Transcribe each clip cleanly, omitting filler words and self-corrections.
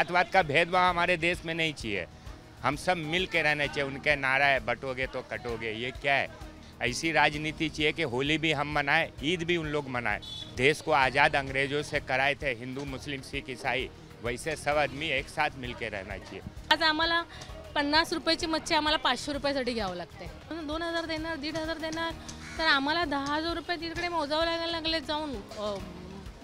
जातवाद का भेदभाव हमारे देश में नहीं चाहिए। हम सब मिल के रहना चाहिए। उनके नारा है बटोगे तो कटोगे, ये क्या है? ऐसी राजनीति चाहिए कि होली भी हम मनाएं, ईद भी उन लोग मनाएं। देश को आज़ाद अंग्रेजों से कराए थे हिंदू मुस्लिम सिख ईसाई, वैसे सब आदमी एक साथ मिल के रहना चाहिए। आज आम्हाला 50 रुपयाची मच्छी आम्हाला 500 रुपयासाठी घ्यावं लागते। 2000 देणार 1500 देणार तर आम्हाला 10,000 रुपये तिकडे मोजावं लागले जाऊन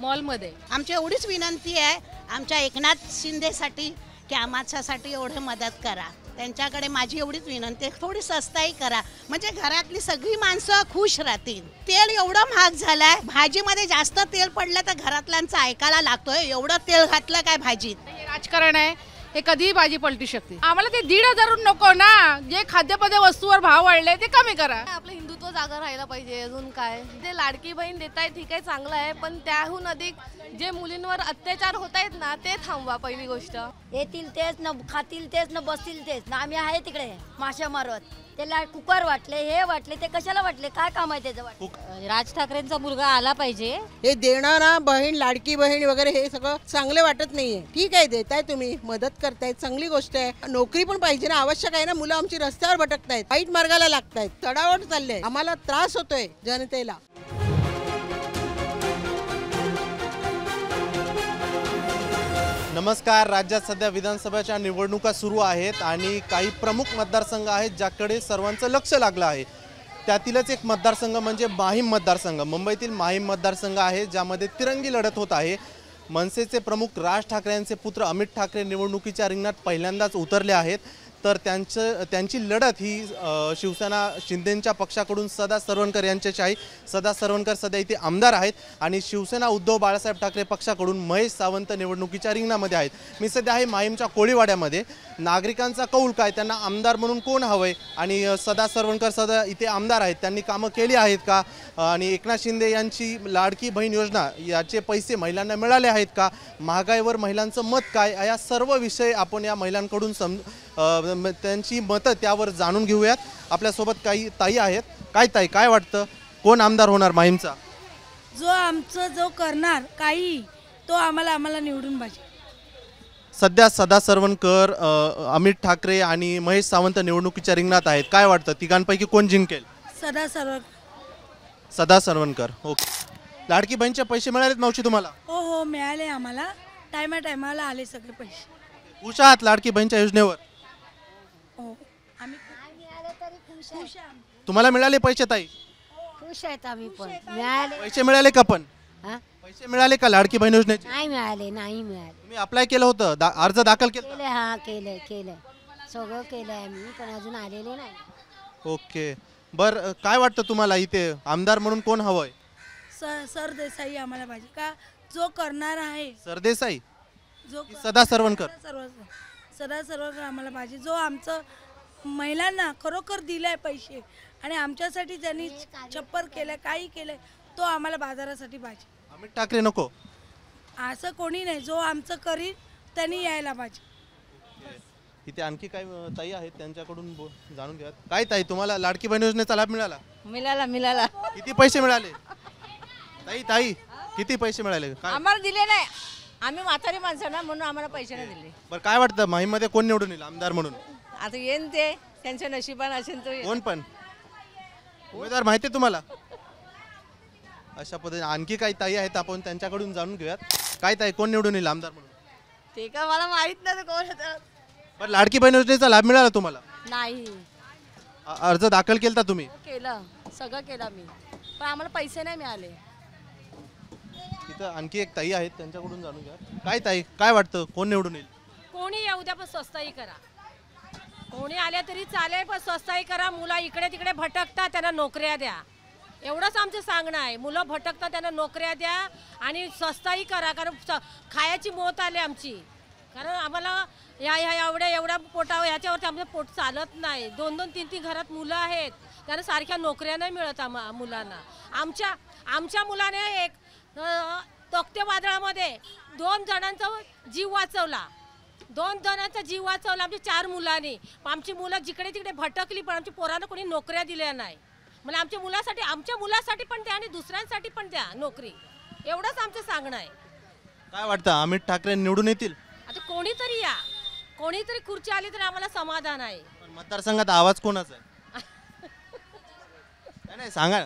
मॉलमध्ये। आमची एवढीच विनंती आहे आमच्या एकनाथ शिंदेसाठी की आम्हासाठी एवढे मदत करा। त्यांच्याकडे माझी एवढीच विनंती आहे, थोडी सस्ताई करा म्हणजे घरातली सगळी माणसं खुश राहतील। तेल एवढं महाग झालंय, भाजीमध्ये जास्त तेल पडलं तर घरातल्यांचं ऐकायला लागतोय, एवढं तेल घातलं काय भाजीत? राजकारण आहे, हे कधीही भाजी पलटू शकते। आम्हाला ते 1,500 नको ना, जे खाद्यपदार्थ वस्तूवर भाव वाढले ते कमी करा। आपलं हिंदुत्व जागा राहायला पाहिजे। अजून काय ते लाडकी बहीण देताय ठीक आहे, चांगलं आहे, पण त्याहून अधिक जे मुलींवर अत्याचार होत आहेत ना ते थांबवा। पहिली गोष्ट येतील तेच न खातील तेच न बसतील तेच ना। आम्ही आहे तिकडे माशा मारत त्याला कुकर वाटले हे वाटले ते कशाला वाटले, काय काम आहे त्याचं? राज ठाकरेंचा मुलगा आला पाहिजे। हे देणार ना बहीण लाडकी बहीण वगैरे हे सगळं चांगलं वाटत नाहीये। ठीक आहे देताय तुम्ही मदत करताय चांगली गोष्ट आहे, नोकरी पण पाहिजे ना, आवश्यक आहे ना। मुलं आमची रस्त्यावर भटकतायत, वाईट मार्गाला लागतायत, चढावट चाललंय, आम्हाला त्रास होतोय जनतेला। नमस्कार। राज्यात सध्या विधानसभेच्या निवडणुका सुरू आहेत आणि काही प्रमुख मतदारसंघ आहेत ज्याकडे सर्वांचं लक्ष लागलं आहे। त्यातीलच एक मतदारसंघ म्हणजे माहीम मतदारसंघ। मुंबईतील माहीम मतदारसंघ आहे ज्यामध्ये तिरंगी लढत होत आहे। मनसेचे प्रमुख राज ठाकरे यांचे पुत्र अमित ठाकरे निवडणुकीच्या रिंगणात पहिल्यांदाच उतरले आहेत, तर त्यांची लढत ही शिवसेना शिंदेंच्या पक्षाकडून सदा सरवणकर यांच्याशी आहे। सदा सरवणकर सध्या इथे आमदार आहेत आणि शिवसेना उद्धव बाळासाहेब ठाकरे पक्षाकडून महेश सावंत निवडणुकीच्या रिंगणामध्ये आहेत। मी सध्या आहे माहीमच्या कोळीवाड्यामध्ये। नागरिकांचा कौल काय, त्यांना आमदार म्हणून कोण हवंय आणि सदा सरवणकर सदा इथे आमदार आहेत, त्यांनी कामं केली आहेत का, आणि एकनाथ शिंदे यांची लाडकी बहीण योजना याचे पैसे महिलांना मिळाले आहेत का, महागाईवर महिलांचं मत काय, या सर्व विषय आपण या महिलांकडून त्यांची मतं त्यावर जाणून घेऊयात। आपल्यासोबत काही ताई आहेत। काय ताई, काय वाटतं कोण आमदार होणार माहीमचा? जो करणार काही तो आम्हाला निवडून पाहिजे। सध्या सदा सरवणकर, अमित ठाकरे आणि महेश सावंत निवडणुकीच्या रिंगणात आहेत, काय वाटतं तिघांपैकी कोण जिंकेल? सदा सरवणकर। ओके। लाडकी बहीणचे पैसे मिळालेत मावशी तुम्हाला? हो मिळाले, आम्हाला टायमाला आले सगळे पैसे। खुश आहात लाडकी बहीणच्या योजनेवर? हो आम्ही खुश आहे। तुम्हाला मिळाले पैसे ताई? खुश आहेत आम्ही पण। मिळाले पैसे मिळाले का? पण पैसे मिळाले का लाडकी बहीण योजनेचे? नाही मिळाले। तुम्ही अप्लाय केलं होतं, अर्ज दाखल केलं? हा केलंय सगळं केलंय आम्ही, पण अजून आलेले नाही। ओके। बरं, काय वाटतं तुम्हाला इथे आमदार म्हणून कोण हवंय? सरदेसाई आम्हाला पाहिजे का, जो करणार आहे। सरदेसाई जो सदा सरवणकर? सदा सरवणकर आम्हाला पाहिजे, जो आमचं महिलांना खरोखर दिलाय पैसे आणि आमच्यासाठी ज्यांनी छप्पर केलं काही केलंय तो आम्हाला बाजारासाठी पाहिजे। अमित ठाकरे नको? असं कोणी नाही, जो आमचं करील त्यांनी यायला पाहिजे। इथे आणखी काही ताई आहेत, त्यांच्याकडून जाणून घ्या। काय ताई, तुम्हाला लाडकी बहीण योजनेचा लाभ मिळाला? मिळाला। किती पैसे मिळाले? ताई किती पैसे मिळाले? आम्हाला दिले नाही, आम्ही म्हातारी माणसं ना म्हणून आम्हाला पैसे नाही दिले। बरं, काय वाटतं माहीममध्ये कोण निवडून येईल आमदार म्हणून? आता येईन ते त्यांच्या नशिबान असेल तो। कोण पण उमेदवार माहिती तुम्हाला? अशा पद्धतीने आणखी काही ताई आहेत, आपण त्यांच्याकडून जाणून घेऊयात। काय ताई, कोण निवडून येईल आमदार म्हणून? ते का मला माहित नाही कोण होतं। पण लाडकी बहीण योजनेचा लाभ मिळाला तुम्हाला? नाही। अर्ज दाखल केलता तुम्ही? केलं, सगळं केलं मी, पण आम्हाला पैसे नाही मिळाले। इथं आणखी एक ताई आहेत, त्यांच्याकडून जाणून घ्या। काय ताई, काय वाटतं कोण निवडून येईल? कोणी येऊ द्या पण स्वस्ताई करा, कोणी आले तरी चालेल पण स्वस्ताई करा। मुलं इकडे तिकडे भटकतात, त्यांना नोकऱ्या द्या, एवढंच आमचं सांगणं आहे। मुलं भटकतात त्यांना नोकऱ्या द्या आणि स्वस्ताई करा, कारण खायची मोत आली आमची, कारण आम्हाला एवढ्या पोटावर ह्याच्यावरती आमचं पोट चालत नाही। 2-2, 3-3 घरात मुलं आहेत, त्यांना सारख्या नोकऱ्या नाही मिळत मुलांना। आमच्या मुलाने एक तोक्ते वादळामध्ये 2 जणांचा जीव वाचवला, 2 जणांचा जीव वाचवला आमच्या 4 मुलांनी। आमची मुलं जिकडे तिकडे भटकली, पण आमच्या पोरांना कोणी नोकऱ्या दिल्या नाही। मला आमच्या मुलासाठी पण द्या आणि दुसऱ्यांसाठी पण द्या नोकरी, एवढंच आमचं सांगणं आहे। काय वाटतं अमित ठाकरे निवडून येतील? आता कोणीतरी या, कोणीतरी खुर्ची आली तर आम्हाला समाधान आहे. पण मतदारसंघात आवाज कोणाचा आहे? नाही सांगा.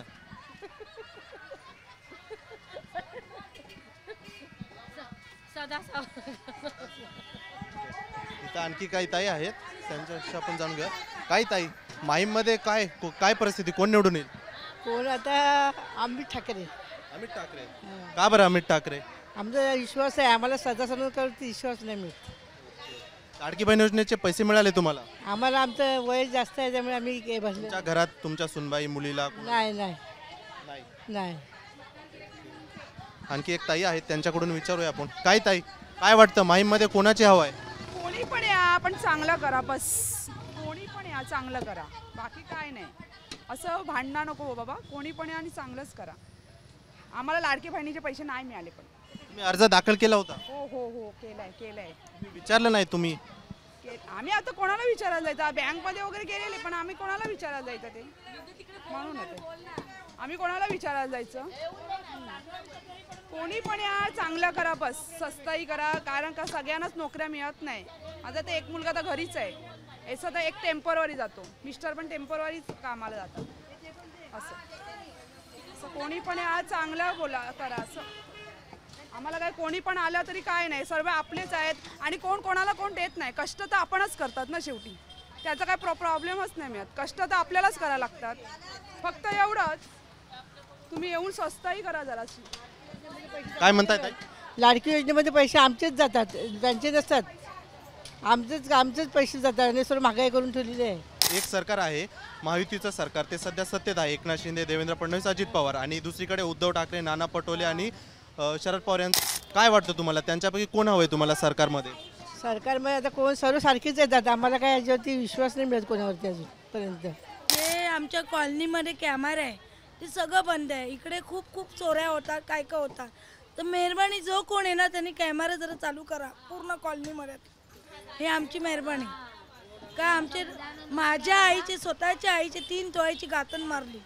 सदा इथं आणखी काही ताई आहेत, त्यांच्याशी आपण जाणून घ्या. काय ताई, माहीममध्ये काय काय परिस्थिती, कोण निवडून येईल? कोण आता अमित ठाकरे. अमित ठाकरे. का बरं अमित ठाकरे? आमचा विश्वास आहे, आम्हाला सदासर्वांवरती विश्वास नाही मिळत. लाडकी बहीण योजनेचे पैसे मिळाले तुम्हाला? आम्हाला आमचं वय जास्त आहे त्यामुळे आम्ही काही भरले तुमच्या घरात तुमच्या सुनबाई मुलीला नाही. नाही नाही. नाही. आणखी एक ताई आहेत, त्यांच्याकडून विचारूया आपण. काय ताई, काय वाटतं माहीममध्ये कोणाची हवा आहे? कोणी पण या, पण चांगलं करा बस. कोणी पण या, चांगलं करा, बाकी काय नाही. असं भांडणं नको हो बाबा, कोणी पण या आणि चांगलंच करा. आम्हाला लाडकी बहिणीचे पैसे नाही मिळाले. पण तुम्ही अर्ज दाखल केला होता? हो हो हो केलाय. विचारलं नाही तुम्ही? आम्ही आता कोणाला विचारायला जायचं, बँकमध्ये वगैरे गेलेले, पण आम्ही कोणाला विचारायला जायचं ते म्हणून होते. आम्ही कोणाला विचारायला जायचं? कोणी पण या, चांगलं करा बस, सस्ताई करा, कारण का सगळ्यांनाच नोकऱ्या मिळत नाही. आता ते एक मुलगा तर घरीच आहे, याचा तर एक टेम्पररी जातो, मिस्टर पण टेम्पररीच कामाला जातात. असं कोणी पण या, चांगलं बोला करा. असं आम्हाला काय कोणी पण आलं तरी काय नाही, सर्व आपलेच आहेत आणि कोण कोणाला कोण देत नाही. कष्ट तर आपणच करतात ना शेवटी, त्याचा काय प्रॉब्लेमच नाही मिळत. कष्ट तर आपल्यालाच करायला लागतात. फक्त एवढंच, तुम्ही येऊन स्वस्ताही करा जराशी. काय म्हणताय? लाडकी योजनेमध्ये पैसे आमचेच जातात, त्यांचे नसतात. आमचेच पैसे जातात आणि सर्व महागाई करून ठेवलेली आहे. एक सरकार आहे महायुतीचं सरकार, ते सध्या सत्तेत आहे. एकनाथ शिंदे, देवेंद्र फडणवीस, अजित पवार, आणि दुसरीकडे उद्धव ठाकरे, नाना पटोले आणि शरद पवार यांचं. काय वाटतं तुम्हाला, त्यांच्यापैकी कोण हवंय तुम्हाला सरकारमध्ये? सरकारमध्ये आता कोण सर्व सारखेच येतात, आम्हाला काय याच्यावरती विश्वास नाही मिळत कोणावरती अजूनपर्यंत. ते आमच्या कॉलनीमध्ये कॅमेरा आहे, ते सगळं बंद आहे. इकडे खूप चोऱ्या होतात, काय होतात. तर मेहरबानी जो कोण आहे ना त्यांनी कॅमेरा जरा चालू करा पूर्ण कॉलनीमध्ये. हे आमची मेहरबानी. का माझ्या आईचे, स्वतःच्या आईचे 3 तोळ्याची गातण मारली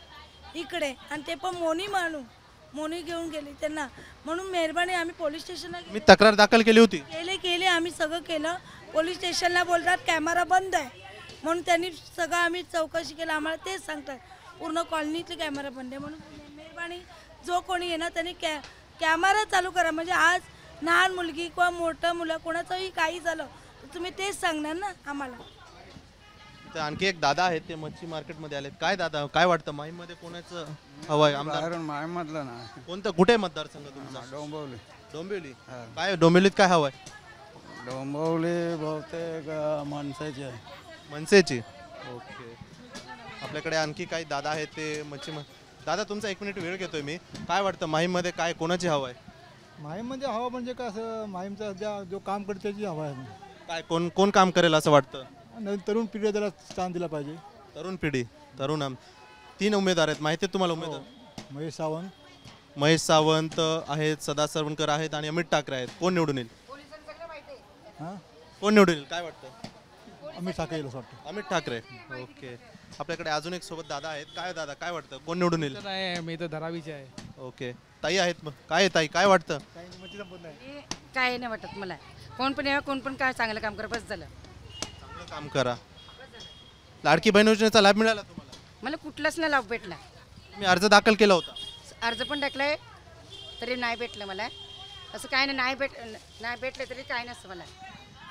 इकडे, आणि ते पण मोनी घेऊन गेली त्यांना. म्हणून मेहरबानी, आम्ही पोलीस स्टेशनला मी तक्रार दाखल केली होती. केले आम्ही सगळं केलं. पोलीस स्टेशनला बोलतात कॅमेरा बंद आहे, म्हणून त्यांनी सगळं आम्ही चौकशी केलं. आम्हाला तेच सांगतात पूर्ण कॉलनीतले कॅमेरा बंद आहे. म्हणून मेहरबानी, जो कोणी येणार त्यांनी कॅमेरा चालू करा. म्हणजे आज लहान मुलगी किंवा मोठं मुलं कोणाचंही काही झालं तर तुम्ही तेच सांगणार ना आम्हाला. तर आणखी एक दादा आहेत, ते मच्छी मार्केटमध्ये आलेत. काय दादा, काय वाटतं माहीममध्ये कोणाचं हवंय आमदार? माहीमधलं ना. कोणतं, कुठे मतदारसंघ तुमचा? डोंबिवली. डोंबिवली. काय डोंबिवलीत काय हवंय? डोंबिवली बहुतेक मनसेची आहे. मनसेची. ओके. आपल्याकडे आणखी काही दादा आहेत, ते दादा तुमचा 1 मिनिट वेळ घेतोय मी. काय वाटतं माहीममध्ये काय कोणाची हवा आहे? माहीममध्ये हवा म्हणजे काय, असं माहीमचा जो काम करते त्याची हवा आहे. काय कोण काम करेल असं वाटतं? नवीन तरुण पिढी त्याला स्थान दिलं पाहिजे. तरुण पिढी. 3 उमेदवार आहेत, माहिती आहे तुम्हाला उमेदवार? महेश सावंत आहेत, सदा सरवणकर आहेत आणि अमित ठाकरे आहेत. कोण निवडून येईल? कोण निवडून येईल काय वाटतं? अमित ठाकरे असं वाटतं. अमित ठाकरे. ओके. आपल्याकडे अजून एक सोबत दादा आहेत. काय दादा, काय वाटतं कोण निवडून येईल? नाही, मी तर धारावीचे आहे. ओके. ताई आहेत, काय ताई काय वाटतं? काय नाही वाटत मला. कोण पण यावं, कोण पण काय चांगलं काम कर, बस झालं. चांगलं काम करा. लाडकी बहीण योजनेचा लाभ मिळाला तुम्हाला? मला कुठलाच नाही लाभ भेटला. मी अर्ज दाखल केला होता. अर्ज पण टाकलाय तरी नाही भेटलं मला. असं काय नाही भेटलं तरी काय नसतं, मला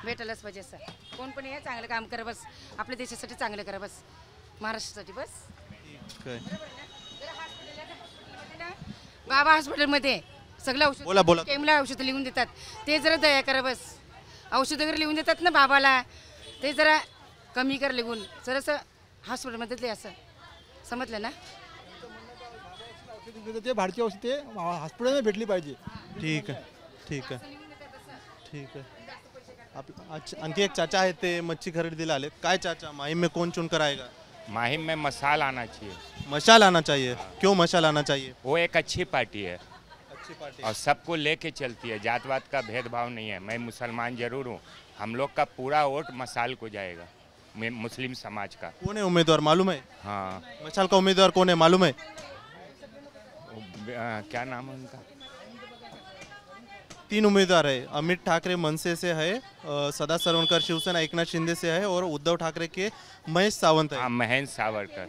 भेटायलाच पाहिजे. असं कोण पण या, चांगलं काम करा बस, आपल्या देशासाठी चांगलं करा बस, महाराष्ट्रासाठी बस. बाबा हॉस्पिटलमध्ये सगळं औषध केमला औषधं लिहून देतात, ते जरा दया करा बस. औषध वगैरे लिहून देतात ना बाबाला, ते जरा कमी कर लिहून, जरासं हॉस्पिटलमध्ये असं समजलं ना. ते भारतीय औषध ते हॉस्पिटलमध्ये भेटली पाहिजे. ठीक आहे. आणखी एक चाचा आहेत, ते मच्छी खरीदीला आले. काय चाचा, माहिम में कौन चुनकर आएगा? माहिम में मशाल आना चाहिए. मशाल आना चाहिए? क्यों मशाल आना चाहिए? वो एक अच्छी पार्टी है, अच्छी पार्टी और सबको लेके चलती है, जातवाद का भेदभाव नहीं है. मैं मुसलमान जरूर हूँ, हम लोग का पूरा वोट मशाल को जाएगा, मुस्लिम समाज का. कौन है उम्मीदवार मालूम है? हाँ. मशाल का उम्मीदवार कौन है मालूम है? क्या नाम है उनका? तीन उम्मीदवार है। अमित ठाकरे मनसे से है, सदा सरवणकर शिवसेना एकनाथ शिंदे से है और उद्धव ठाकरे के महेश सावंत है। हाँ, महेश सावरकर।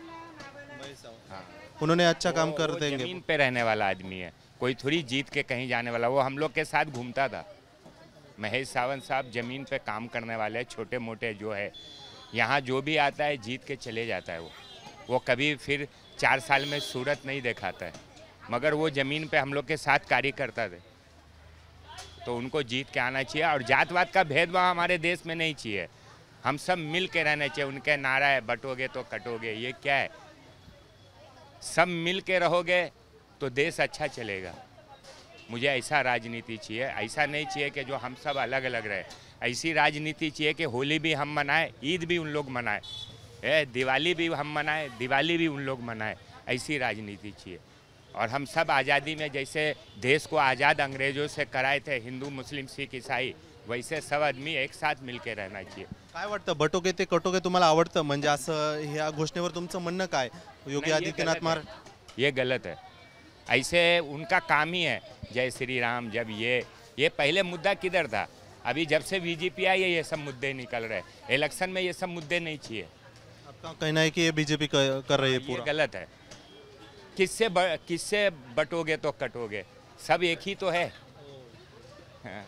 हाँ, उन्होंने अच्छा काम कर वो देंगे। जमीन पे रहने वाला आदमी है, कोई थोड़ी जीत के कहीं जाने वाला। वो हम लोग के साथ घूमता था। महेश सावंत साहब जमीन पे काम करने वाले हैं, छोटे मोटे जो है यहाँ जो भी आता है जीत के चले जाता है। वो कभी फिर 4 साल में सूरत नहीं दिखाता है, मगर वो ज़मीन पे हम लोग के साथ कार्य करता थे, तो उनको जीत के आना चाहिए। और जातवाद का भेदभाव हमारे देश में नहीं चाहिए, हम सब मिल के रहना चाहिए। उनके नारा है बटोगे तो कटोगे, ये क्या है? सब मिल के रहोगे तो देश अच्छा चलेगा। मुझे ऐसा राजनीति चाहिए, ऐसा नहीं चाहिए कि जो हम सब अलग अलग रहे। ऐसी राजनीति चाहिए कि होली भी हम मनाएं, ईद भी उन लोग मनाएं, दिवाली भी हम मनाएं, दिवाली भी उन लोग मनाएं। ऐसी राजनीति चाहिए। और हम सब आज़ादी में जैसे देश को आज़ाद अंग्रेज़ों से कराए थे, हिंदू मुस्लिम सिख ईसाई, वैसे सब आदमी एक साथ मिल के रहना चाहिए। काय वाटतं बटोगे ते कटोगे तुम्हाला आवडतं? म्हणजे असं ह्या घोषणेवर तुमचं म्हणणं काय? योगी आदित्यनाथ महाराज ये गलत है। ऐसे उनका काम ही है जय श्री राम। जब ये पहले मुद्दा किधर था? अभी जब से बीजेपी आई है ये सब मुद्दे निकल रहे हैं। इलेक्शन में ये सब मुद्दे नहीं चाहिए। आपका कहना है कि ये बीजेपी कर रही है ये पूरा? गलत है। किससे बटोगे तो कटोगे, सब एक ही तो है। हाँ।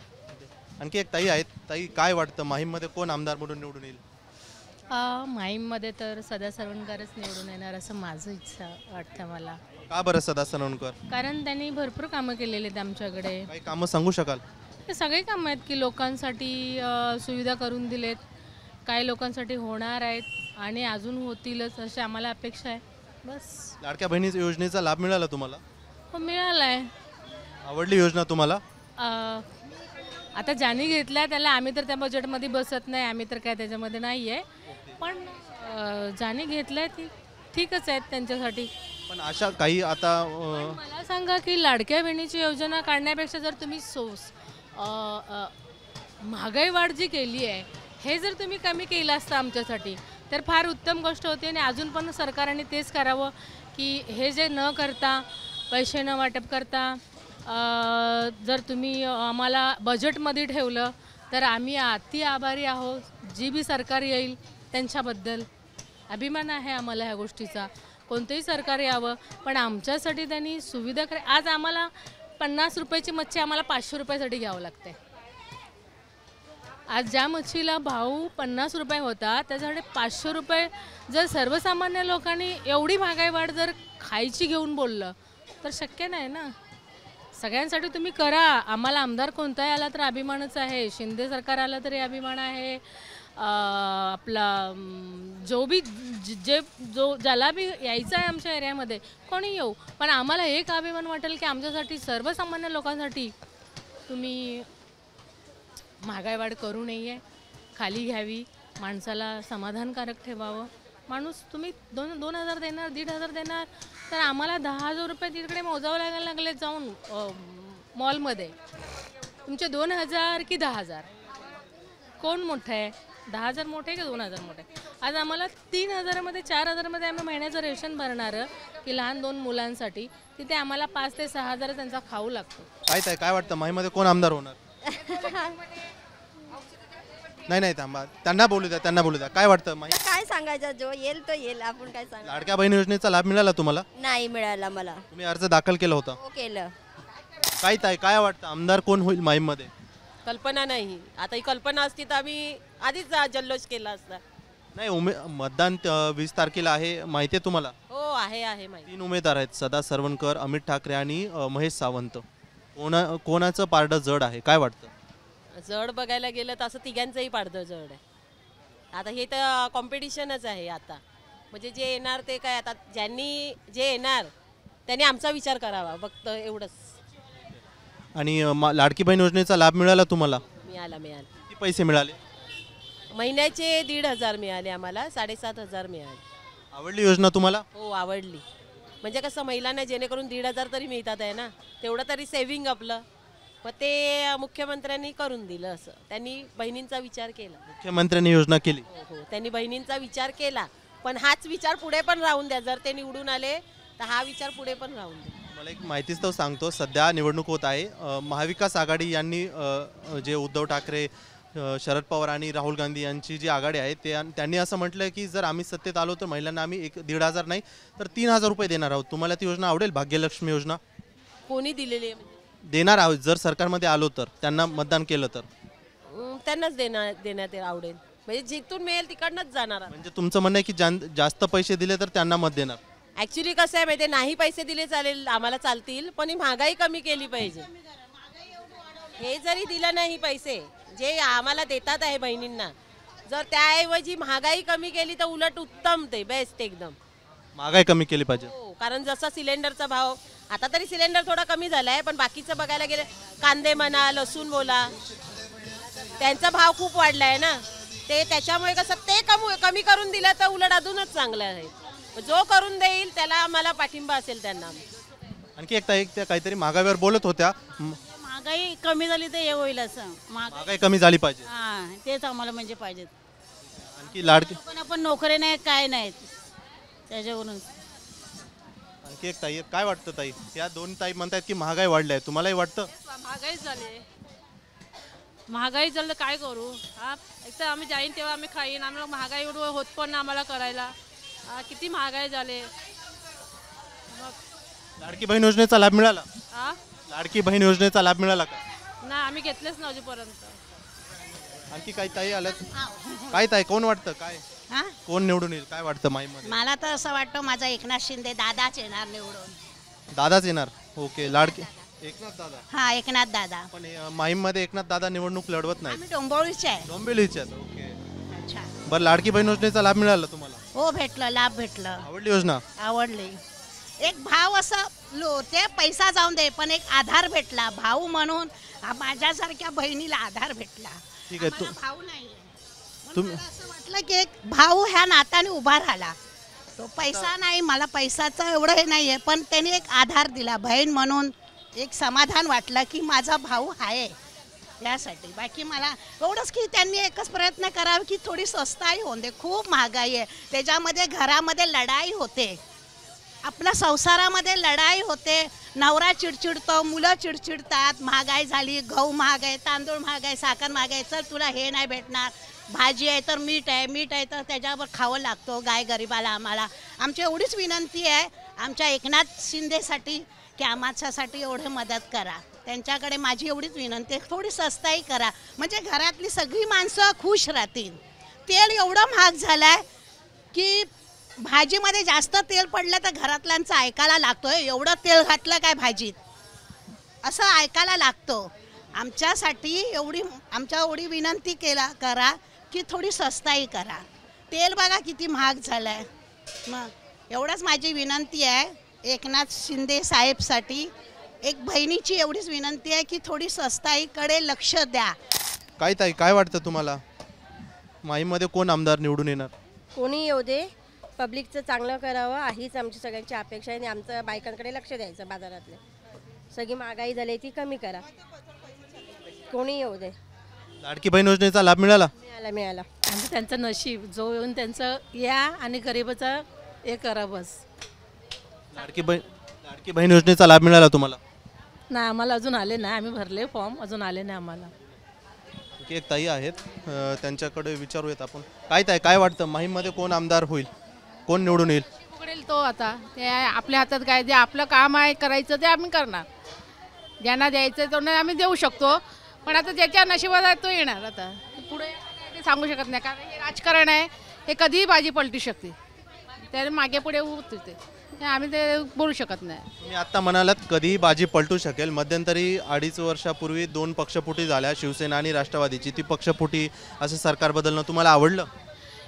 आणखी एक ताई आहेत। ताई, काय वाटतं माहीममध्ये कोण आमदार म्हणून निवडून येईल? माहीममध्ये तर सदा सरवणकरच निवडून येणार असं माझं इच्छा वाटतं मला। का बरं सदा सरवणकर? कारण त्यांनी भरपूर कामं केलेली आहेत आमच्याकडे। काही कामं सांगू शकाल? हे सगळे कामं आहेत की लोकांसाठी सुविधा करून दिलेत, काही लोकांसाठी होणार आहेत आणि अजून होतीलच अशी आम्हाला अपेक्षा आहे। बस। लाडक्या बहिणी योजनेचा लाभ मिळाला तुम्हाला? हो, मिळाला आहे। आवडली योजना तुम्हाला? आता ज्यांनी घेतला त्याला आम्ही तर त्या बजेटमध्ये बसत नाही, आम्ही तर काय त्याच्यामध्ये नाही आहे, पण ज्यांनी घेतलंय ती ठीकच आहेत त्यांच्यासाठी। पण अशा काही आता मला सांगा की लाडक्या बहिणीची योजना काढण्यापेक्षा जर तुम्ही महागाई वाढ जी केली आहे हे जर तुम्ही कमी केलं असतं आमच्यासाठी तर फार उत्तम गोष्ट होती। आणि अजून पण सरकारने तेच करावं की हे जे न करता, पैसे न वाटप करता जर तुम्ही आम्हाला बजेटमध्ये ठेवलं तर आम्ही अति आभारी आहोत। जी बी सरकार येईल त्यांच्याबद्दल अभिमान आहे आम्हाला ह्या गोष्टीचा। कोणतंही सरकार यावं पण आमच्यासाठी त्यांनी सुविधा आज आम्हाला 50 रुपयाची मच्छी आम्हाला 500 रुपयासाठी घ्यावं लागते। आज ज्या मच्छीला भाव 50 रुपये होता त्याच्यासाठी 500 रुपये जर सर्वसामान्य लोकांनी एवढी महागाई वाढ जर खायची घेऊन बोललं तर शक्य नाही ना। सगळ्यांसाठी तुम्ही करा। आम्हाला आमदार कोणताही आला तर अभिमानच आहे, शिंदे सरकार आलं तरी अभिमान आहे, आपला जो भी ज्याला भी यायचं आहे आमच्या एरियामध्ये कोणी येऊ, पण आम्हाला एक अभिमान वाटेल की आमच्यासाठी सर्वसामान्य लोकांसाठी तुम्ही महागाई वाढ करू नये, खाली घ्यावी, माणसाला समाधानकारक ठेवावं। माणूस तुम्ही 2,000 देणार, 1,500 देणार तर आम्हाला 10,000 रुपये तिकडे मोजावं लागायला लागले जाऊन मॉलमध्ये। तुमचे 2,000 की 10,000 कोण मोठं आहे? 10,000 मोठे की 2,000 मोठे? आज आम्हाला 3,000मध्ये 4,000मध्ये आम्ही महिन्याचं रेशन भरणार की लहान 2 मुलांसाठी, तिथे आम्हाला 5 ते 6,000 त्यांचा खाऊ लागतो। काय वाटतं माहीमध्ये कोण आमदार होणार? नाही थांबा, त्यांना बोलू द्या। काय वाटतं? काय सांगायचं, जो येईल तो येईल, आपण काय सांग। लाडक्या बहिणी योजनेचा लाभ मिळाला तुम्हाला? नाही मिळाला मला। तुम्ही अर्ज दाखल केला होता? हो केलं। काय वाटतं आमदार कोण होईल माहीमध्ये? कल्पना नाही। आता ही कल्पना असती तर आम्ही आधीच जल्लोष केला असता। नाही, मतदान 20 तारखेला आहे, माहिती आहे तुम्हाला? हो आहे माहिती। 3 उमेदवार आहेत, सदा सरवणकर, अमित ठाकरे आणि महेश सावंत। कोणाचं पारडं जड आहे काय वाटतं? जड बघायला गेलं तर असं तिघांचंही पाडतं जड आहे। आता हे तर कॉम्पिटिशनच आहे आता, म्हणजे जे येणार ते काय, आता ज्यांनी जे येणार त्यांनी आमचा विचार करावा फक्त एवढंच। आणि लाडकी बहीण योजनेचा लाभ मिळाला तुम्हाला? मिळाला। किती पैसे मिळाले? महिन्याचे 1,500 मिळाले आम्हाला, 7,500 मिळाले। आवडली योजना तुम्हाला? हो आवडली। म्हणजे कसं महिलांना जेणेकरून 1,500 तरी मिळतात आहे ना, तेवढं तरी सेव्हिंग आपलं। मग ते मुख्यमंत्र्यांनी करून दिलं, असं त्यांनी बहिणींचा विचार केला। मुख्यमंत्र्यांनी योजना केली? हो त्यांनी बहिणींचा विचार केला, पण हाच विचार पुढे पण राहून द्या। जर ते निवडून आले तर हा विचार पुढे पण राहून द्या। मला एक माहितीच सांगतो, सध्या निवडणूक होत आहे. महाविकास आघाडी यांनी जे उद्धव ठाकरे, शरद पवार आणि राहुल गांधी यांची जी आघाडी आहे त्यांनी असं म्हटलं की जर आम्ही सत्तेत आलो तर महिलांना आम्ही 1,500 नाही तर 3,000 रुपये देणार आहोत. तुम्हाला ती योजना आवडेल? भाग्यलक्ष्मी योजना कोणी दिलेली आहे? देणार आहोत जर सरकारमध्ये आलो तर, त्यांना मतदान केलं तर. त्यांनाच देण्यात आवडेल, म्हणजे जिथून मिळेल तिकडनंच जाणार. म्हणजे तुमचं म्हणणं आहे की जास्त पैसे दिले तर त्यांना मत देणार? ॲक्च्युली कसं आहे माहिती, नाही पैसे दिले चालेल, आम्हाला चालतील, पण ही महागाई कमी केली पाहिजे. हे जरी दिलं नाही पैसे जे आम्हाला देतात आहे बहिणींना, जर त्याऐवजी महागाई कमी केली तर उलट उत्तम, ते बेस्ट एकदम. महागाई कमी केली पाहिजे. हो, कारण जसा सिलेंडरचा भाव आता तरी सिलेंडर थोडा कमी झाला आहे, पण बाकीचं बघायला गेलं, कांदे म्हणा, लसूण बोला, त्यांचा भाव खूप वाढला आहे ना. ते त्याच्यामुळे कसं ते कमी करून दिलं तर उलट अजूनच चांगलं आहे. जो करून देईल त्याला आम्हाला पाठिंबा असेल त्यांना. आणखी एक त्या काहीतरी महागाईवर बोलत होत्या. महागाई कमी झाली तर हे होईल असं. महागाई कमी झाली पाहिजे. हां, तेच आम्हाला म्हणजे पाहिजेत. आणखी लाडकी पण आपण नोकरी नाही, काय नाहीत त्याच्यावरून. आणखी एक ताई, काय वाटतं ताई? या दोन ताई म्हणतात की महागाई वाढली आहे, तुम्हालाही वाटतं? महागाईच झाली, महागाई झालं काय करू? हा, एक तर आम्ही जाईन तेव्हा आम्ही खाईन, आम्हाला महागाई एवढं होत पण ना आम्हाला करायला. किती महागाई झाले. लाडकी बहीण योजनेचा लाभ मिळाला? लाडकी बहीण योजनेचा लाभ मिळाला का? नाही, आम्ही घेतलेच ना अजूनपर्यंत. आणखी काही ताई आल्यात? काय ताई, कोण वाटतं काय कोण निवडून येईल? काय वाटतं माहीमध्ये? मला तर असं वाटतं माझा एकनाथ शिंदे दादाच येणार निवडून. दादाच येणार? ओके. लाडकी एकनाथ दादा? हा, एकनाथ दादा. पण माहीमध्ये एकनाथ दादा निवडणूक लढवत नाही. आम्ही डोंबिवलीचे आहे. डोंबिवलीचे आहेत. ओके. अच्छा. बरं, लाडकी बहीण योजनेचा लाभ मिळाला तुम्हाला? हो, भेटलं, लाभ भेटलं. आवडली योजना? आवडली. एक भाव असं ते पैसा जाऊन दे, पण एक आधार भेटला भाऊ म्हणून. माझ्यासारख्या बहिणीला आधार भेटला. ठीक आहे. भाऊ नाही, तुम्ही असं वाटलं की एक भाऊ ह्या नात्याने उभा राहिला. तो पैसा नाही, मला पैसाचं एवढं हे नाही आहे, पण त्यांनी एक आधार दिला बहीण म्हणून. एक समाधान वाटलं की माझा भाऊ आहे यासाठी. बाकी मला एवढंच की त्यांनी एकच प्रयत्न करावा की थोडी स्वस्ताई होऊन दे. खूप महागाई आहे, त्याच्यामध्ये घरामध्ये लढाई होते, आपल्या संसारामध्ये लढाई होते. नवरा चिडचिडतो, मुलं चिडचिडतात, महागाई झाली, गहू महाग आहे, तांदूळ महाग आहे, साखर महाग आहे, चल तुला हे नाही भेटणार, भाजी आहे तर मीठ आहे तर त्याच्यावर खावं लागतो गाय गरिबाला. आम्हाला आमची एवढीच विनंती आहे आमच्या एकनाथ शिंदेसाठी की आम्हासाठी एवढे मदत करा. त्यांच्याकडे माझी एवढीच विनंती आहे, थोडी स्वस्ताई करा, म्हणजे घरातली सगळी माणसं खुश राहतील. तेल एवढं महाग झालं आहे की भाजीमध्ये जास्त तेल पडलं तर घरातल्यांचं ऐकायला लागतोय, एवढं तेल घातलं काय भाजीत, असं ऐकायला लागतो. आमच्यासाठी आमच्या एवढी विनंती करा की थोडी स्वस्ताई करा. तेल बघा किती महाग झालं आहे. मग एवढंच माझी विनंती आहे एकनाथ शिंदे साहेबसाठी. एक बहिणीची एवढीच विनंती आहे की थोडी स्वस्ताईकडे लक्ष द्या. काय ताई, काय वाटतं तुम्हाला माहीमध्ये कोण आमदार निवडून येणार? कोणी येऊ दे, पब्लिकचं चांगलं करावं हीच आमची सगळ्यांची अपेक्षा आहे. आणि आमचं बायकांकडे लक्ष द्यायचं. बाजारातले सगळी महागाई झाली ती कमी करा, कोणी येऊ दे. लाडकी बहीण योजनेचा लाभ मिळाला? मिळाला. म्हणजे त्यांचं नशीब जो येऊन त्यांचं या आणि गरिबाचा हे करा बस. लाडकी बहीण योजनेचा लाभ मिळाला तुम्हाला? नाही, आम्हाला अजून आले नाही, आम्ही भरले फॉर्म, अजून आले नाही आम्हाला. एक ताई आहेत, त्यांच्याकडे विचारूयात आपण. काय ताई, काय वाटतं माहीमध्ये कोण आमदार होईल, कोण निवडून येईल? पडेल तो आता, ते आपल्या हातात काय, जे आपलं काम आहे करायचं ते आम्ही करणार. ज्यांना द्यायचं तो आम्ही देऊ शकतो, पण आता ज्याच्या नशिबात आहे तो येणार. आता पुढे ते सांगू शकत नाही, कारण हे राजकारण आहे, हे कधीही बाजी पलटू शकते, त्या मागे पुढे होते ते आम्ही ते बोलू शकत नाही. तुम्ही आत्ता म्हणालात कधीही बाजी पलटू शकेल. मध्यंतरी 2.5 वर्षापूर्वी 2 पक्षफुटी झाल्या, शिवसेना आणि राष्ट्रवादीची. ती पक्षफुटी असं सरकार बदलणं तुम्हाला आवडलं?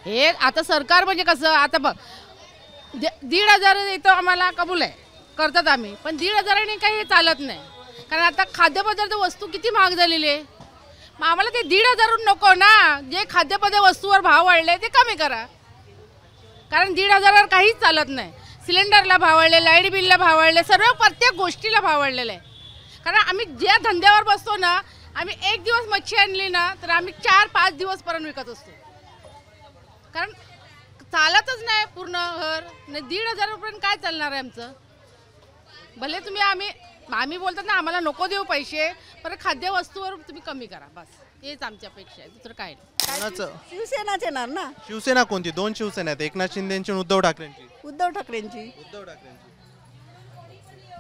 हे आता सरकार म्हणजे कसं, आता बघ 1,500 येतो आम्हाला कबूल आहे, करतात आम्ही, पण 1,500 काही चालत नाही. कारण आता खाद्यपदार्थ वस्तू किती महाग झालेली आहे. मग आम्हाला ते 1,500 नको ना. जे खाद्यपदार्थ वस्तूवर भाव वाढले ते कमी करा, कारण 1,500 काहीच चालत नाही. सिलेंडरला भाव वाढले, लाईट बिलला भाव वाढले, सर्व प्रत्येक गोष्टीला भाव वाढलेला आहे. कारण आम्ही ज्या धंद्यावर बसतो ना, आम्ही 1 दिवस मच्छी आणली ना तर आम्ही 4-5 दिवसपर्यंत विकत असतो, कारण चालतच नाही पूर्ण घर. 1,500 रुपयांनी काय चालणार आहे आमचं. भले तुम्ही आम्ही बोलतात ना आम्हाला नको देऊ पैसे, पण खाद्यवस्तूवर तुम्ही कमी करा, बस हेच आमची अपेक्षा आहे, दुसरं काय नाही. कोणाचं? शिवसेनाच येणार ना. शिवसेना कोणती? 2 शिवसेना आहेत, एकनाथ शिंदेची आणि उद्धव ठाकरेंची. उद्धव ठाकरेंची. उद्धव ठाकरेंची.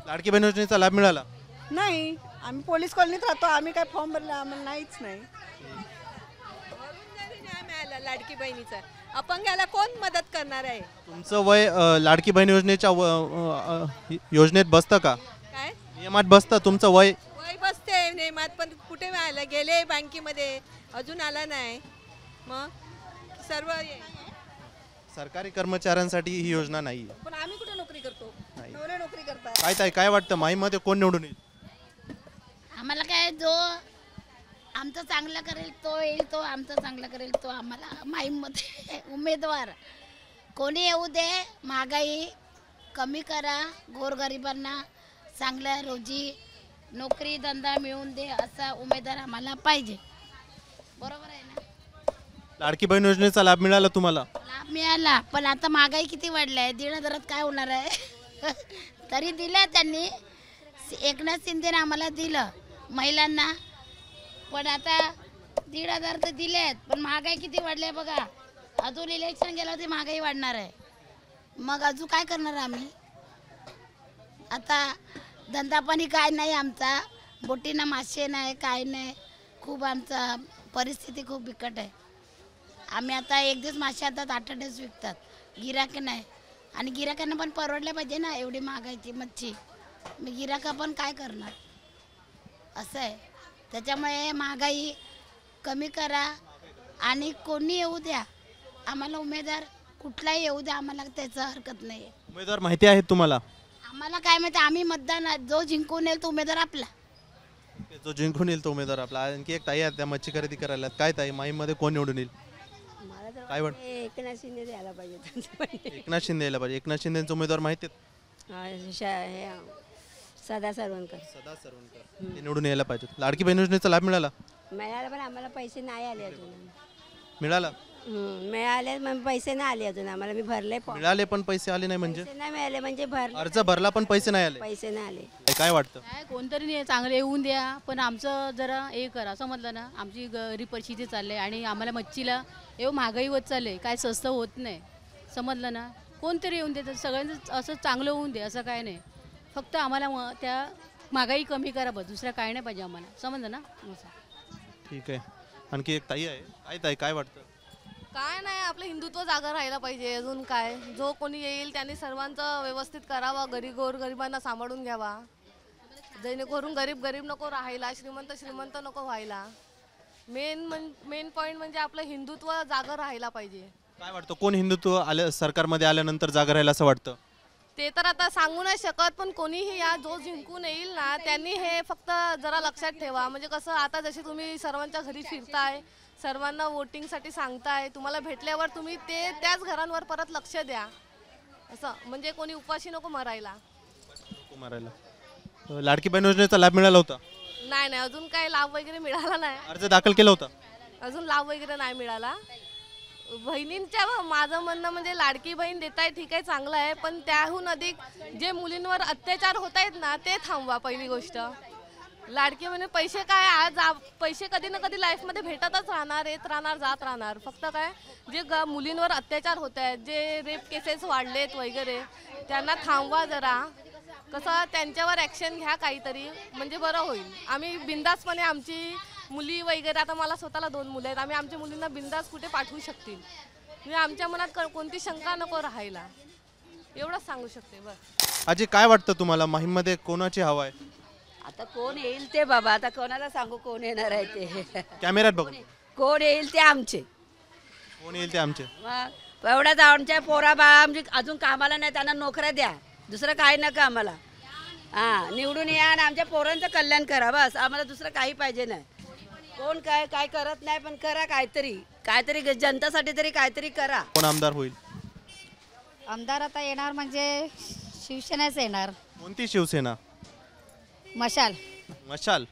लाडकी बहीण योजनेचा लाभ मिळाला? नाही, आम्ही पोलीस कॉलनीत राहतो, आम्ही काय फॉर्म भरला आम्हाला नाहीच नाही. लाडकी बहिणीचं अपंगाला कोण मदत करणार आहे? तुमचं वय लाडकी बहीण योजनेच्या योजनेत बसतं का? काय नियमात बसतं तुमचं वय? वय बसते नेमात, पण कुठे आलं? गेले बँकेमध्ये, अजून आला नाही. मग सर्व सरकारी कर्मचाऱ्यांसाठी ही योजना नाही. पण आम्ही कुठे नोकरी करतो? नाही. नवरे नोकरी करतात. काय ताई, काय वाटतं माहीमध्ये कोण निवडून येईल? आम्हाला काय जो आमचं चांगलं करेल तो येईल, तो आमचं चांगलं करेल तो आम्हाला माहीममध्ये उमेदवार कोणी येऊ दे, महागाई कमी करा, गोरगरिबांना चांगल्या रोजी नोकरी धंदा मिळवून दे असा उमेदवार आम्हाला पाहिजे. बरोबर आहे ना? लाडकी बहीण योजनेचा लाभ मिळाला तुम्हाला? लाभ मिळाला, पण आता महागाई किती वाढली आहे, 1,500 काय होणार आहे? तरी दिलं त्यांनी, एकनाथ शिंदेने आम्हाला दिलं महिलांना, पण आता 1,500 तर दिले आहेत, पण महागाई किती वाढली आहे बघा. अजून इलेक्शन गेल्यावरती महागाई वाढणार आहे, मग अजून काय करणार आम्ही? आता धंदा पाणी काय नाही आमचा, बोटीनं मासे नाही, काय नाही, खूप आमचा परिस्थिती खूप बिकट आहे. आम्ही आता एक दिवस मासे आणतात, 8 दिवस विकतात, गिराक नाही, आणि गिराकांना पण परवडलं पाहिजे ना एवढी महागाईची मच्छी, मग गिराका पण काय करणार असं आहे. त्याच्यामुळे महागाई कमी करा, आणि कोणी येऊ द्या आम्हाला उमेदवार, कुठलाही येऊ द्या आम्हाला, त्याचं हरकत नाही. उमेदवार माहिती आहेत तुम्हाला? आम्हाला काय माहिती, आम्ही मतदान जो जिंकून येईल तो उमेदवार आपला. जो जिंकून येईल तो उमेदवार आपला. आणखी एक ताई आहेत, त्या मच्छी खरेदी करायला. काय ताई, माहीमध्ये कोण निवडून येईल? काय वाटतं? एकनाथ शिंदे द्यायला पाहिजे. एकनाथ शिंदे यायला पाहिजे. एकनाथ शिंदेचे उमेदवार माहिती आहेत? सदा सरवणकर. सदा सरवणकर ते निवडून यायला पाहिजे. लाडकी बहीण योजनेचा लाभ मिळाला? मिळाला, पण आम्हाला पैसे नाही आले अजून. मिळाला? मिळाले पण पैसे नाही आले अजून आम्हाला. मी भरले फॉर्म. मिळाले पण पैसे आले नाही म्हणजे? पैसे नाही मिळाले म्हणजे अर्ज भरला पण पैसे नाही आले? पैसे नाही आले. काय वाटतं? काय कोणतरी चांगले येऊन द्या, पण आमचं जरा हे करा, समजलं ना? आमची गरीब परिस्थिती चालली आहे, आणि आम्हाला मच्छीला एवढं महागाई होत चालले, काय स्वस्त होत नाही, समजलं ना? कोणतरी येऊन देतं, सगळ्यांचं असं चांगलं होऊन दे असं काय नाही, फक्त आम्हाला त्या महागाई कमी करा बस, दुसरं काय नाही पाहिजे आम्हाला, समजलं ना? ठीक आहे. आणखी एक ताई आहे. काय ताई, काय वाटतं? काय नाही, आपलं हिंदुत्व जागा राहायला पाहिजे, अजून काय. जो कोणी येईल त्यांनी सर्वांचं व्यवस्थित करावं, गोरगरिबांना सांभाळून घ्यावा, जेणेकरून गरीब नको राहायला, श्रीमंत नको व्हायला. मेन पॉईंट म्हणजे आपलं हिंदुत्व जागा राहायला पाहिजे. काय वाटतं, कोण हिंदुत्व आलं सरकारमध्ये आल्यानंतर जागा राहील असं वाटतं? ते तर आता सांगू नाही शकत, पण कोणीही या जो जिंकून येईल ना त्यांनी हे फक्त जरा लक्षात ठेवा. म्हणजे कसं, आता जसे तुम्ही सर्वांच्या घरी फिरताय, सर्वांना वोटिंगसाठी सांगताय, तुम्हाला भेटल्यावर तुम्ही त्याच घरांवर परत लक्ष द्या, असं. म्हणजे कोणी उपाशी नको मरायला. लाडकी बहीण योजनेचा लाभ मिळाला होता? नाही, अजून काही लाभ वगैरे मिळाला नाही. अर्ज दाखल केला होता? अजून लाभ वगैरे नाही मिळाला. बहिणींच्या माझं म्हणणं म्हणजे लाडकी बहीण देताय ठीक आहे, चांगलं आहे, पण त्याहून अधिक जे मुलींवर अत्याचार होत आहेत ना ते थांबवा. पहिली गोष्ट, लाडकी बहीण पैसे काय आज पैसे कधी ना कधी लाईफमध्ये भेटतच राहणार, येत राहणार, जात राहणार. फक्त काय जे मुलींवर अत्याचार होत आहेत, जे रेप केसेस वाढलेत वगैरे, त्यांना थांबवा जरा. कसं त्यांच्यावर ॲक्शन घ्या काहीतरी, म्हणजे बरं होईल. आम्ही बिंदासपणे आमची मुली वगैरे, आता मला स्वतःला 2 मुलं आहेत, आम्ही आमच्या मुलींना बिंदास कुठे पाठवू शकतील, म्हणजे आमच्या मनात कोणती शंका नको राहायला, एवढंच सांगू शकते बस. आजी, काय वाटतं तुम्हाला, माहीममध्ये कोणाची हवा आहे? आता कोण येईल ते बाबा, आता कोणाला सांगू कोण येणार आहे ते. कॅमेऱ्यात बघू. कोण येईल ते आमचे. कोण येईल ते आमचे. मग एवढ्याच आमच्या पोरा बाळा आमची अजून कामाला नाही, त्यांना नोकऱ्या द्या, दुसरं काही नका आम्हाला. हां, निवडून या आणि आमच्या पोरांचं कल्याण करा, बस. आम्हाला दुसरं काही पाहिजे नाही. कोण काय करत नाही, पण करा काहीतरी जनतासाठी तरी काहीतरी करा. कोण आमदार होईल? आमदार आता येणार म्हणजे शिवसेनाच येणार. कोणती शिवसेना? मशाल.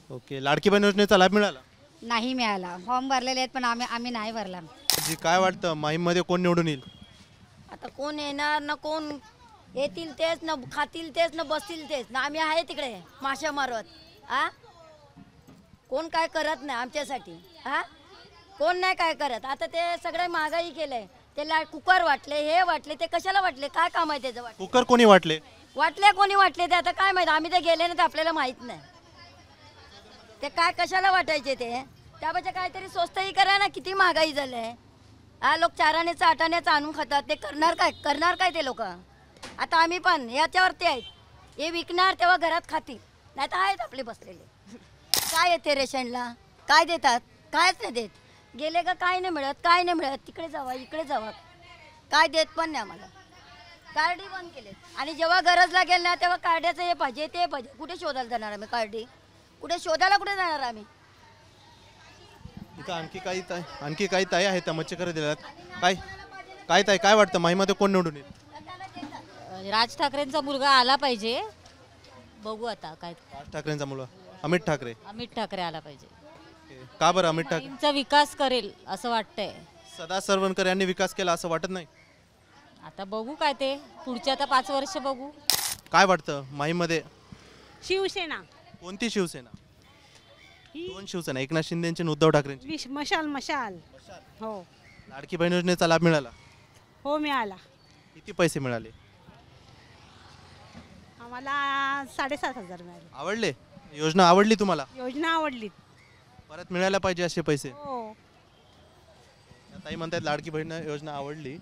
ओके. लाडकी बहीण योजनेचा लाभ मिळाला? नाही मिळाला. फॉर्म भरलेले आहेत पण आम्ही नाही भरला. जी, काय वाटतं माहीममध्ये कोण निवडून येईल? आता कोण येणार ना कोण येतील तेच न खातील तेच न बसतील तेच ना आम्ही आहे तिकडे माशा मारत कोण काय करत नाही आमच्यासाठी कोण नाही काय करत. आता ते सगळे महागाई केलंय ते कुकर वाटले हे वाटले ते कशाला वाटले काय काम आहे त्याचं कुकर कोणी वाटले कोणी वाटले ते आता काय माहित आम्ही तर गेले ना ते आपल्याला माहित नाही ते काय कशाला वाटायचे ते त्यापेक्षा काहीतरी स्वस्तही करा ना. किती महागाई झालंय लोक 4 आण्याचं 8 आण्याचं आणून खातात ते करणार काय ते लोक. आता आम्ही पण याच्यावरती आहेत हे विकणार तेव्हा घरात खातील नाही तर आहेत आपले बसलेले. काय येते रेशनला काय देतात कायच नाही देत. गेले का काय नाही मिळत तिकडे जावा इकडे जावा काय देत पण नाही आम्हाला. कार्डी बंद केलेत आणि जेव्हा गरज लागेल ना तेव्हा कार्ड्याचं हे पाहिजे ते पाहिजे. कुठे शोधायला जाणार आम्ही कार्डी कुठे जाणार आम्ही. इथं आणखी काही ताई आहेत त्या मच्छीकर दिल्यात काय ताई काय वाटतं माहीमध्ये कोण निवडून येईल? राज ठाकरेंचा मुलगा आला पाहिजे बघू आता काय. राज ठाकरेंचा मुलगा अमित ठाकरे आला पाहिजे. का बरं अमित ठाकरे विकास करेल असं वाटतंय. सदा सरवणकर यांनी विकास केला असं वाटत नाही. आता बघू काय ते पुढच्या आता 5 वर्ष बघू. काय वाटतं माहीमध्ये शिवसेना कोणती शिवसेना? 2 शिवसेना एकनाथ शिंदेची आणि उद्धव ठाकरेंची. मशाल हो. लाडकी बहीण योजनेचा लाभ मिळाला? हो मिळाला. किती पैसे मिळाले? आम्हाला 7,500 मिळाले. आवडले? योजना आवडली तुम्हाला? योजना आवडली. परत मिळायला पाहिजे असे पैसे. हो. ताई म्हणतात लाडकी बहीण योजना आवडली.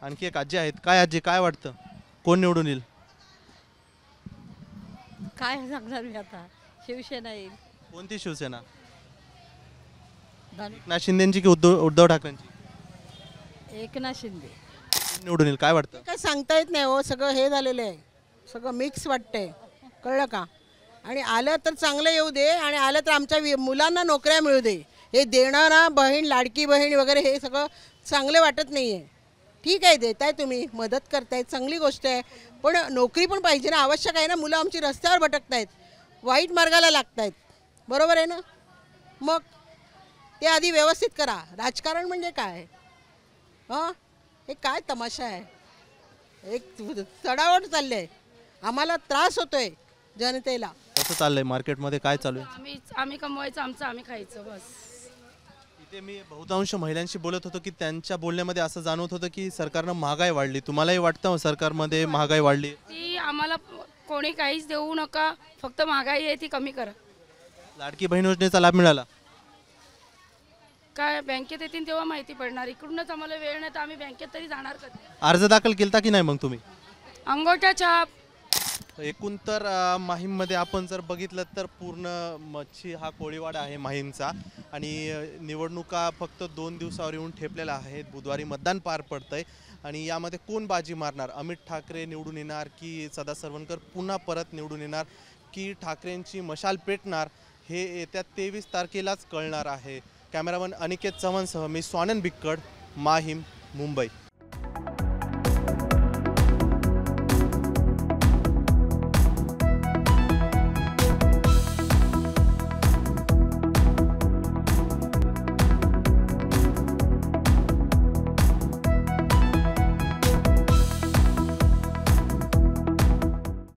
आणखी एक आजी आहेत. काय आजी काय वाटतं कोण निवडून येईल? काय सांगणार मी आता शिवसेना येईल. कोणती शिवसेना? एकनाथ शिंदेची की उद्धव ठाकरेंची? एकनाथ शिंदे. निवडून येईल काय वाटतं? काय सांगता येत नाही हो. सगळं हे झालेलं आहे सगळं मिक्स वाटतंय कळलं का. आणि आलं तर चांगलं येऊ दे आणि आलं तर आमच्या मुलांना नोकऱ्या मिळू दे. हे देणं ना बहीण लाडकी बहीण वगैरे हे सगळं चांगलं वाटत नाही आहे. ठीक आहे देताय तुम्ही मदत करतायत चांगली गोष्ट आहे पण नोकरी पण पाहिजे ना. आवश्यक आहे ना. मुलं आमची रस्त्यावर भटकतायत वाईट मार्गाला लागतायत बरोबर आहे ना. मग ते आधी व्यवस्थित करा. राजकारण म्हणजे काय हे काय तमाशा आहे. एक चढावट चालली आहे आम्हाला त्रास होतोय जनतेला. कसं चाललंय मार्केटमध्ये काय चालू आहे? आम्ही कमवायचं आमचं आम्ही खायचं बस. इथे मी बहुतांश महिलांशी बोलत होतो की त्यांच्या बोलण्यामध्ये असं जाणवत होतं की सरकारनं महागाई वाढली. तुम्हालाही वाटतं सरकारमध्ये महागाई वाढली? ती आम्हाला कोणी काहीच देऊ नका फक्त महागाई आहे ती कमी करा. लाडकी बहीण योजनेचा लाभ मिळाला? काय बँकेत येतील तेव्हा माहिती पडणार. इकडूनच आम्हाला वेळ नाही तर आम्ही बँकेत तरी जाणार कधी. अर्ज दाखल केलता की नाही मग तुम्ही? अंगोठा छाप. एकूण तर माहीममध्ये आपण जर बघितलं तर पूर्ण मच्छी हा कोळीवाडा आहे माहीमचा आणि निवडणुका फक्त 2 दिवसावर येऊन ठेपलेल्या आहेत. बुधवारी मतदान पार पडतंय आणि यामध्ये कोण बाजी मारणार? अमित ठाकरे निवडून येणार की सदा सरवणकर पुन्हा परत निवडून येणार की ठाकरेंची मशाल पेटणार हे येत्या 23 तारखेलाच कळणार आहे. कॅमेरामन अनिकेत चव्हाणसह मी स्वानंद बिक्कड, माहीम, मुंबई.